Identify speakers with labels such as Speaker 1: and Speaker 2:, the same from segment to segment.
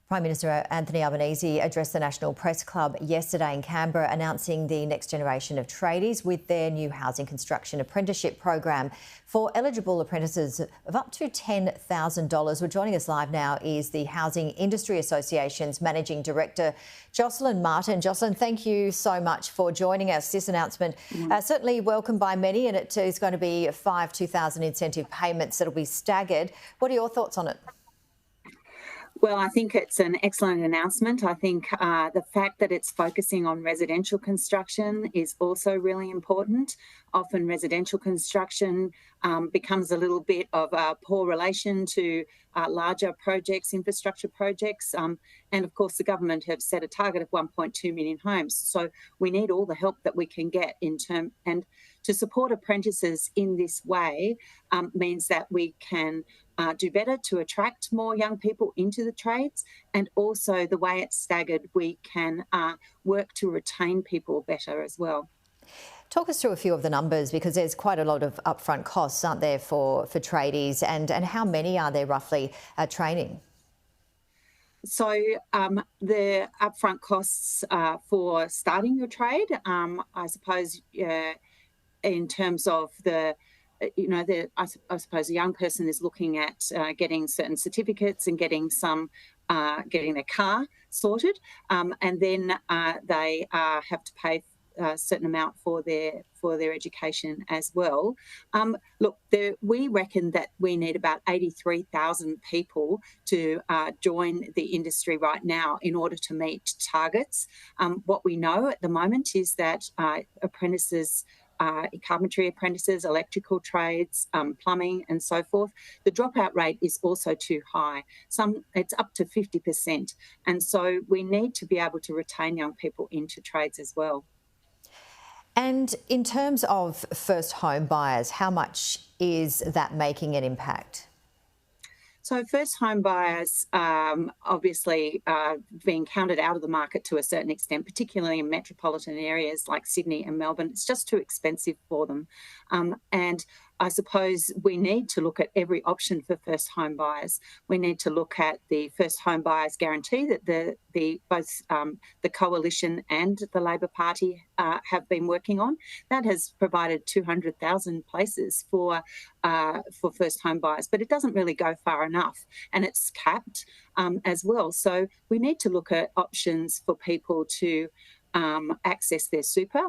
Speaker 1: Prime Minister Anthony Albanese addressed the National Press Club yesterday in Canberra, announcing the next generation of tradies with their new housing construction apprenticeship program for eligible apprentices of up to $10,000. Well, joining us live now is the Housing Industry Association's Managing Director, Jocelyn Martin. Jocelyn, thank you so much for joining us. This announcement certainly welcomed by many, and it is going to be 5 $2,000 incentive payments that will be staggered. What are your thoughts on it?
Speaker 2: Well, I think it's an excellent announcement. I think the fact that it's focusing on residential construction is also really important. Often residential construction becomes a little bit of a poor relation to larger projects, infrastructure projects. And of course, the government have set a target of 1.2 million homes. So we need all the help that we can get and to support apprentices in this way means that we can do better to attract more young people into the trades, and also the way it's staggered, we can work to retain people better as well.
Speaker 1: Talk us through a few of the numbers, because there's quite a lot of upfront costs, aren't there, for tradies, and how many are there roughly training?
Speaker 2: So the upfront costs for starting your trade, I suppose, in terms of I suppose a young person is looking at getting certain certificates and getting their car sorted, and then they have to pay a certain amount for their education as well. We reckon that we need about 83,000 people to join the industry right now in order to meet targets. What we know at the moment is that apprentices, carpentry apprentices, electrical trades, plumbing and so forth, the dropout rate is also too high. It's up to 50%. And so we need to be able to retain young people into trades as well.
Speaker 1: And in terms of first home buyers, how much is that making an impact?
Speaker 2: So first home buyers obviously being counted out of the market to a certain extent, particularly in metropolitan areas like Sydney and Melbourne. It's just too expensive for them. And I suppose we need to look at every option for first home buyers. We need to look at the first home buyers guarantee that both the Coalition and the Labor Party have been working on. That has provided 200,000 places for first home buyers, but it doesn't really go far enough, and it's capped as well. So we need to look at options for people to access their super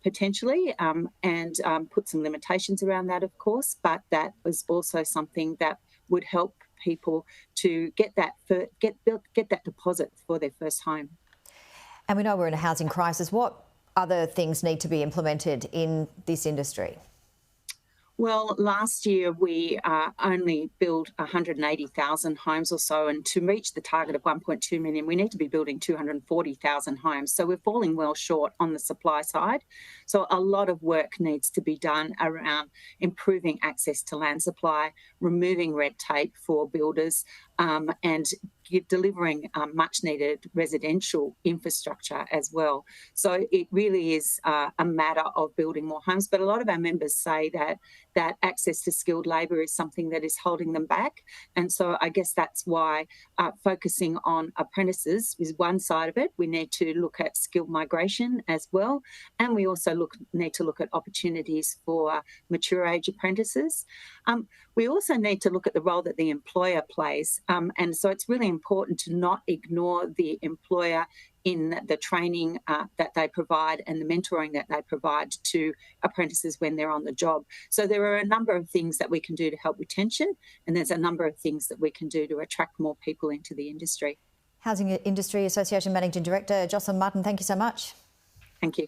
Speaker 2: potentially, and put some limitations around that, of course, but that was also something that would help people to get that deposit for their first home.
Speaker 1: And we know we're in a housing crisis. What other things need to be implemented in this industry?
Speaker 2: Well, last year we only built 180,000 homes or so, and to reach the target of 1.2 million, we need to be building 240,000 homes. So we're falling well short on the supply side. So a lot of work needs to be done around improving access to land supply, removing red tape for builders, and delivering much-needed residential infrastructure as well. So it really is a matter of building more homes. But a lot of our members say that access to skilled labour is something that is holding them back. And so I guess that's why focusing on apprentices is one side of it. We need to look at skilled migration as well. And we also need to look at opportunities for mature age apprentices. We also need to look at the role that the employer plays. And so it's really important to not ignore the employer in the training that they provide and the mentoring that they provide to apprentices when they're on the job. So there are a number of things that we can do to help retention, and there's a number of things that we can do to attract more people into the industry.
Speaker 1: Housing Industry Association Managing Director Jocelyn Martin, thank you so much.
Speaker 2: Thank you.